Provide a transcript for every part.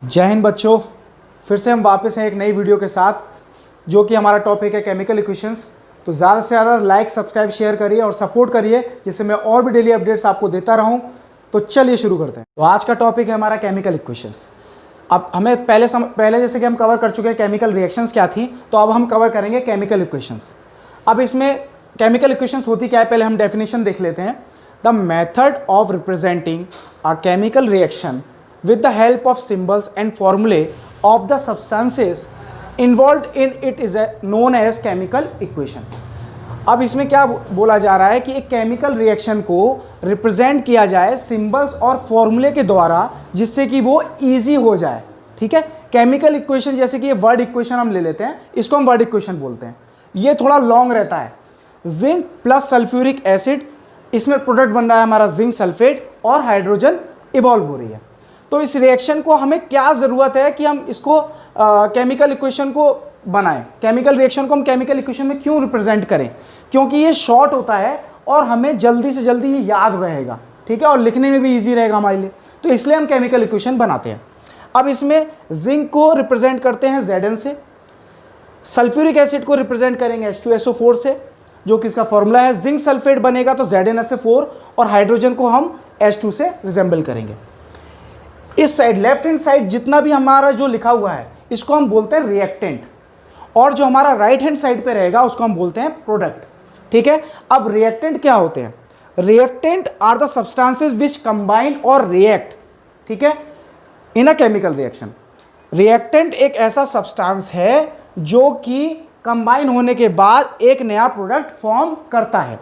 जय हिंद बच्चों, फिर से हम वापस हैं एक नई वीडियो के साथ, जो कि हमारा टॉपिक है केमिकल इक्वेशंस। तो ज़्यादा से ज़्यादा लाइक, सब्सक्राइब, शेयर करिए और सपोर्ट करिए, जिससे मैं और भी डेली अपडेट्स आपको देता रहूं। तो चलिए शुरू करते हैं। तो आज का टॉपिक है हमारा केमिकल इक्वेशंस। अब हमें पहले जैसे कि हम कवर कर चुके हैं केमिकल रिएक्शंस क्या थी, तो अब हम कवर करेंगे केमिकल इक्वेशंस। अब इसमें केमिकल इक्वेशंस होती क्या है, पहले हम डेफिनेशन देख लेते हैं। The method of representing a chemical reaction with the help of symbols and formulae of the substances involved in it is known as chemical equation। अब इसमें क्या बोला जा रहा है कि एक केमिकल रिएक्शन को रिप्रेजेंट किया जाए सिंबल्स और फॉर्मूले के द्वारा, जिससे कि वो इजी हो जाए। ठीक है, केमिकल इक्वेशन जैसे कि ये वर्ड इक्वेशन हम ले लेते हैं, इसको हम वर्ड इक्वेशन बोलते हैं। ये थोड़ा लॉन्ग रहता है। जिंक प्लस सल्फ्यूरिक एसिड, इसमें प्रोडक्ट बन रहा है हमारा जिंक सल्फेट और हाइड्रोजन इवॉल्व हो रही है। तो इस रिएक्शन को हमें क्या ज़रूरत है कि हम इसको केमिकल इक्वेशन को बनाएं। केमिकल रिएक्शन को हम केमिकल इक्वेशन में क्यों रिप्रेजेंट करें? क्योंकि ये शॉर्ट होता है और हमें जल्दी से जल्दी ये याद रहेगा। ठीक है, और लिखने में भी इजी रहेगा हमारे लिए, तो इसलिए हम केमिकल इक्वेशन बनाते हैं। अब इसमें जिंक को रिप्रेजेंट करते हैं Zn से, सल्फ्यूरिक एसिड को रिप्रेजेंट करेंगे H2SO4 से, जो कि इसका फॉर्मूला है। जिंक सल्फेट बनेगा तो ZnSO4, और हाइड्रोजन को हम H2 से रिजेंबल करेंगे। इस साइड लेफ्ट हैंड साइड जितना भी हमारा जो लिखा हुआ है, इसको हम बोलते हैं रिएक्टेंट, और जो हमारा राइट हैंड साइड पे रहेगा उसको हम बोलते हैं प्रोडक्ट। ठीक है, अब रिएक्टेंट क्या होते हैं? Reactant are the substances which combine और रिएक्ट, ठीक है, in a chemical reaction. Reactant एक ऐसा सब्सटेंस है जो कि कंबाइन होने के बाद एक नया प्रोडक्ट फॉर्म करता है।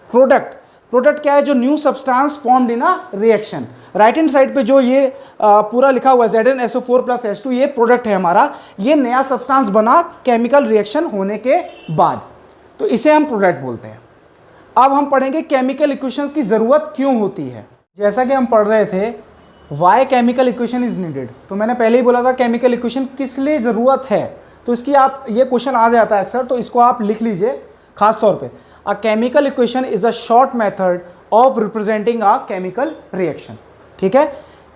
प्रोडक्ट क्या है? जो new substance formed in a reaction. Right hand side पे जो ये पूरा लिखा हुआ है ZnSO4 प्लस H2, ये प्रोडक्ट है हमारा। ये नया सब्सटेंस बना केमिकल रिएक्शन होने के बाद, तो इसे हम प्रोडक्ट बोलते हैं। अब हम पढ़ेंगे केमिकल इक्वेशंस की ज़रूरत क्यों होती है। जैसा कि हम पढ़ रहे थे why chemical equation is needed, तो मैंने पहले ही बोला था केमिकल इक्वेशन किस लिए ज़रूरत है। तो इसकी आप ये क्वेश्चन आ जाता है अक्सर, तो इसको आप लिख लीजिए खास तौर पर। A chemical equation is a short method of representing a chemical reaction. ठीक है,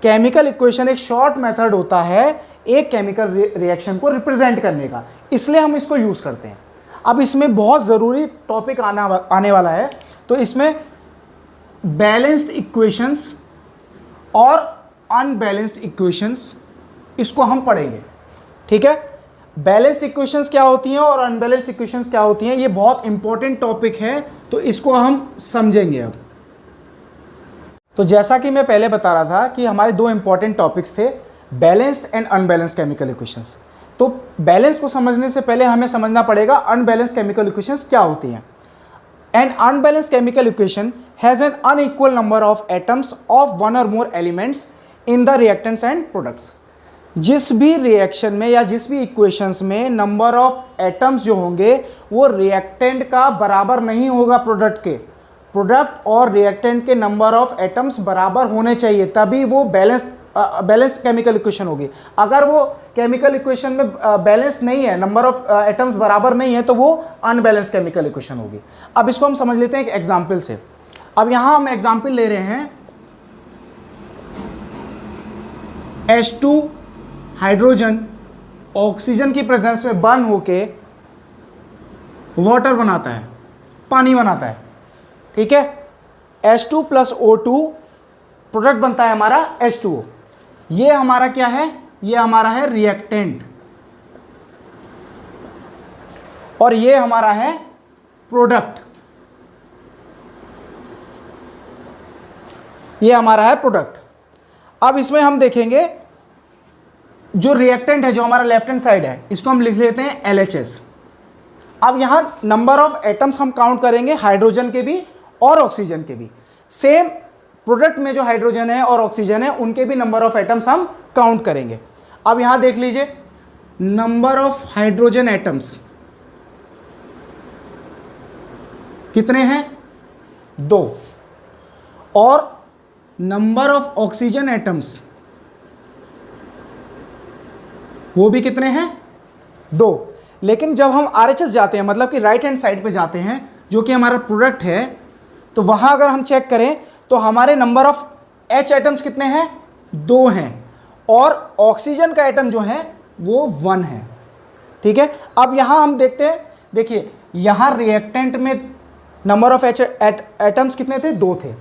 केमिकल इक्वेशन एक शॉर्ट मेथड होता है एक केमिकल रिएक्शन को रिप्रेजेंट करने का, इसलिए हम इसको यूज करते हैं। अब इसमें बहुत ज़रूरी टॉपिक आने वाला है, तो इसमें बैलेंस्ड इक्वेशंस और अनबैलेंस्ड इक्वेशंस, इसको हम पढ़ेंगे। ठीक है, बैलेंस्ड इक्वेशंस क्या होती हैं और अनबैलेंस्ड इक्वेशंस क्या होती हैं, ये बहुत इंपॉर्टेंट टॉपिक है, तो इसको हम समझेंगे अब। तो जैसा कि मैं पहले बता रहा था कि हमारे दो इंपॉर्टेंट टॉपिक्स थे, balanced and unbalanced chemical equations. तो बैलेंस को समझने से पहले हमें समझना पड़ेगा अनबैलेंस्ड केमिकल इक्वेशंस क्या होती हैं। An unbalanced chemical equation has an unequal number of atoms of one और more elements in the reactants and products. जिस भी रिएक्शन में या जिस भी इक्वेशंस में नंबर ऑफ एटम्स जो होंगे वो रिएक्टेंट का बराबर नहीं होगा प्रोडक्ट के। प्रोडक्ट और रिएक्टेंट के नंबर ऑफ एटम्स बराबर होने चाहिए, तभी वो बैलेंस्ड केमिकल इक्वेशन होगी। अगर वो केमिकल इक्वेशन में बैलेंस नहीं है, नंबर ऑफ एटम्स बराबर नहीं है, तो वो अनबैलेंस्ड केमिकल इक्वेशन होगी। अब इसको हम समझ लेते हैं एक एग्जांपल से। अब यहां हम एग्जांपल ले रहे हैं H2 हाइड्रोजन ऑक्सीजन की प्रेजेंस में बर्न होके वाटर बनाता है, पानी बनाता है। ठीक है, H2 प्लस O2 प्रोडक्ट बनता है हमारा H2O। ये हमारा क्या है? ये हमारा है रिएक्टेंट, और ये हमारा है प्रोडक्ट। ये हमारा है प्रोडक्ट। अब इसमें हम देखेंगे जो रिएक्टेंट है, जो हमारा लेफ्ट हैंड साइड है, इसको हम लिख लेते हैं LHS। अब यहां नंबर ऑफ एटम्स हम काउंट करेंगे हाइड्रोजन के भी और ऑक्सीजन के भी। सेम प्रोडक्ट में जो हाइड्रोजन है और ऑक्सीजन है, उनके भी नंबर ऑफ एटम्स हम काउंट करेंगे। अब यहां देख लीजिए, नंबर ऑफ हाइड्रोजन एटम्स कितने हैं? 2, और नंबर ऑफ ऑक्सीजन एटम्स वो भी कितने हैं? 2। लेकिन जब हम RHS जाते हैं, मतलब कि राइट हैंड साइड पे जाते हैं, जो कि हमारा प्रोडक्ट है, तो वहां अगर हम चेक करें तो हमारे नंबर ऑफ H एटम्स कितने हैं? 2 हैं, और ऑक्सीजन का एटम जो है वो 1 है। ठीक है, अब यहां हम देखते हैं, देखिए यहां रिएक्टेंट में नंबर ऑफ एटम्स कितने थे, 2 थे,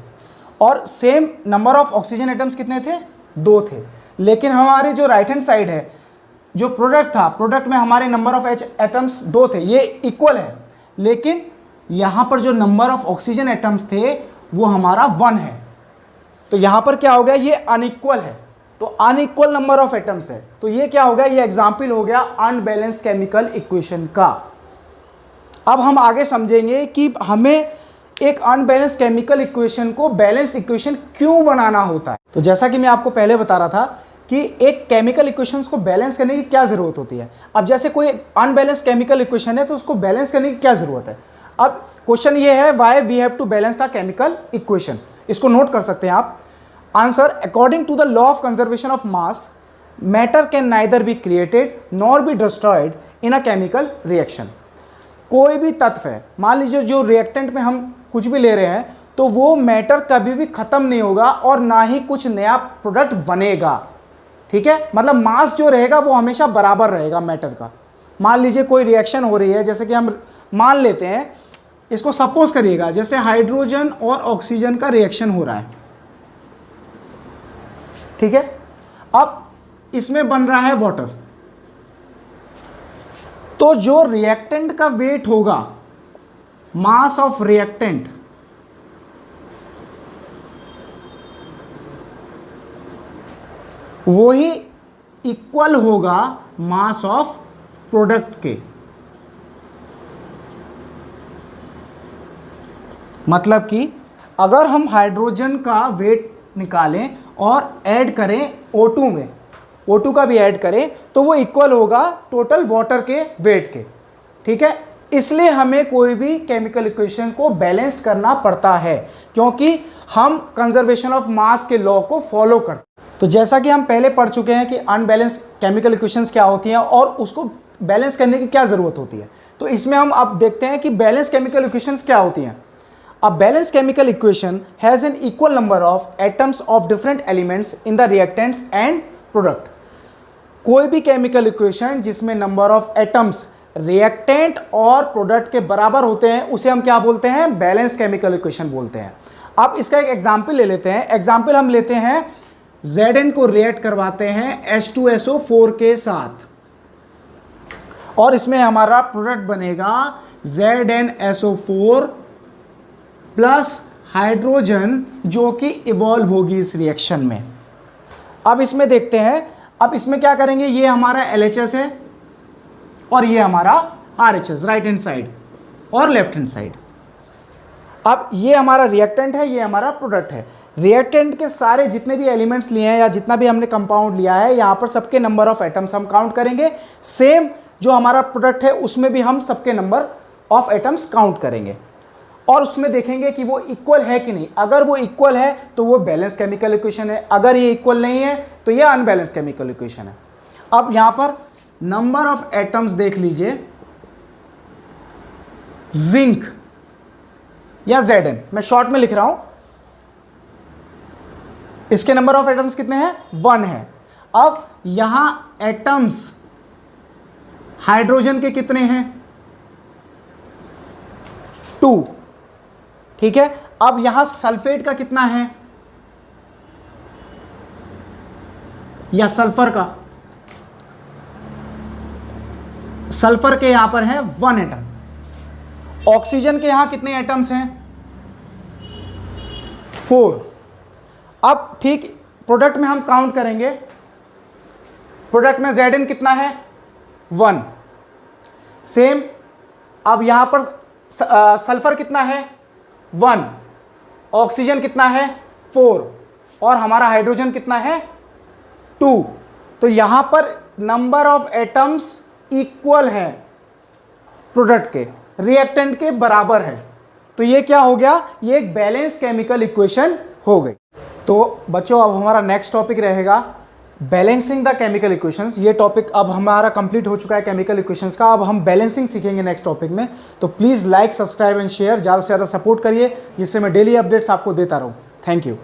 और same number of oxygen atoms कितने थे, 2 थे। लेकिन हमारे जो राइट हैंड साइड है, जो प्रोडक्ट था, प्रोडक्ट में हमारे नंबर ऑफ एटम्स 2 थे, ये इक्वल है, लेकिन यहां पर जो नंबर ऑफ ऑक्सीजन एटम्स थे वो हमारा 1 है। तो यहां पर क्या हो गया, ये अनइक्वल है, तो अनइक्वल नंबर ऑफ एटम्स है, तो ये क्या हो गया, ये एग्जाम्पल हो गया अनबैलेंस्ड केमिकल इक्वेशन का। अब हम आगे समझेंगे कि हमें एक अनबैलेंस्ड केमिकल इक्वेशन को बैलेंस इक्वेशन क्यों बनाना होता है। तो जैसा कि मैं आपको पहले बता रहा था कि एक केमिकल इक्वेशंस को बैलेंस करने की क्या जरूरत होती है। अब जैसे कोई अनबैलेंस्ड केमिकल इक्वेशन है तो उसको बैलेंस करने की क्या जरूरत है। अब क्वेश्चन ये है, why we have to balance the chemical equation. इसको नोट कर सकते हैं आप। Answer, according to the law of conservation of mass, matter can neither be created nor be destroyed in a chemical reaction. कोई भी तत्व है, मान लीजिए जो रिएक्टेंट में हम कुछ भी ले रहे हैं, तो वो मैटर कभी भी खत्म नहीं होगा और ना ही कुछ नया प्रोडक्ट बनेगा। ठीक है, मतलब मास जो रहेगा वो हमेशा बराबर रहेगा मैटर का। मान लीजिए कोई रिएक्शन हो रही है, जैसे कि हम मान लेते हैं, इसको सपोज करिएगा, जैसे हाइड्रोजन और ऑक्सीजन का रिएक्शन हो रहा है। ठीक है, अब इसमें बन रहा है वाटर, तो जो रिएक्टेंट का वेट होगा, मास ऑफ रिएक्टेंट, वो ही इक्वल होगा मास ऑफ प्रोडक्ट के। मतलब कि अगर हम हाइड्रोजन का वेट निकालें और ऐड करें O2 में, O2 का भी ऐड करें, तो वो इक्वल होगा टोटल वाटर के वेट के। ठीक है, इसलिए हमें कोई भी केमिकल इक्वेशन को बैलेंस करना पड़ता है, क्योंकि हम कंजर्वेशन ऑफ मास के लॉ को फॉलो करते हैं। तो जैसा कि हम पहले पढ़ चुके हैं कि अनबैलेंस केमिकल इक्वेशंस क्या होती हैं और उसको बैलेंस करने की क्या ज़रूरत होती है, तो इसमें हम अब देखते हैं कि बैलेंस केमिकल इक्वेशंस क्या होती हैं। A balanced chemical equation has an equal number of atoms of different elements in the reactants and product. कोई भी केमिकल इक्वेशन जिसमें नंबर ऑफ एटम्स रिएक्टेंट और प्रोडक्ट के बराबर होते हैं, उसे हम क्या बोलते हैं, बैलेंस्ड केमिकल इक्वेशन बोलते हैं। अब इसका एक एग्जांपल ले लेते हैं। एग्जांपल हम लेते हैं, Zn को रिएक्ट करवाते हैं H2SO4 के साथ, और इसमें हमारा प्रोडक्ट बनेगा ZnSO4 प्लस हाइड्रोजन, जो कि इवॉल्व होगी इस रिएक्शन में। अब इसमें देखते हैं, अब इसमें क्या करेंगे, ये हमारा LHS है और ये हमारा RHS, राइट हैंड साइड और लेफ्ट हैंड साइड। अब ये हमारा रिएक्टेंट है, ये हमारा प्रोडक्ट है। रिएक्टेंट के सारे जितने भी एलिमेंट्स लिए हैं या जितना भी हमने कंपाउंड लिया है, यहाँ पर सबके नंबर ऑफ एटम्स हम काउंट करेंगे। सेम जो हमारा प्रोडक्ट है उसमें भी हम सबके नंबर ऑफ एटम्स काउंट करेंगे और उसमें देखेंगे कि वो इक्वल है कि नहीं। अगर वो इक्वल है तो वो बैलेंस केमिकल इक्वेशन है, अगर ये इक्वल नहीं है तो ये अनबैलेंस केमिकल इक्वेशन है। अब यहां पर नंबर ऑफ एटम्स देख लीजिए, जिंक या Zn, मैं शॉर्ट में लिख रहा हूं, इसके नंबर ऑफ एटम्स कितने हैं, 1 है। अब यहां एटम्स हाइड्रोजन के कितने हैं, 2। ठीक है, अब यहां सल्फेट का कितना है, या सल्फर का, सल्फर के यहां पर है 1 एटम। ऑक्सीजन के यहां कितने एटम्स हैं, 4। अब ठीक प्रोडक्ट में हम काउंट करेंगे, प्रोडक्ट में Zn कितना है, 1। सेम, अब यहां पर सल्फर कितना है, 1, ऑक्सीजन कितना है, 4, और हमारा हाइड्रोजन कितना है, 2। तो यहां पर नंबर ऑफ एटम्स इक्वल है, प्रोडक्ट के रिएक्टेंट के बराबर है। तो ये क्या हो गया, ये एक बैलेंस केमिकल इक्वेशन हो गई। तो बच्चों अब हमारा नेक्स्ट टॉपिक रहेगा बैलेंसिंग द केमिकल इक्वेशंस। ये टॉपिक अब हमारा कंप्लीट हो चुका है केमिकल इक्वेशंस का, अब हम बैलेंसिंग सीखेंगे नेक्स्ट टॉपिक में। तो please like, subscribe and share, ज़्यादा से ज़्यादा सपोर्ट करिए, जिससे मैं डेली अपडेट्स आपको देता रहूँ। Thank you.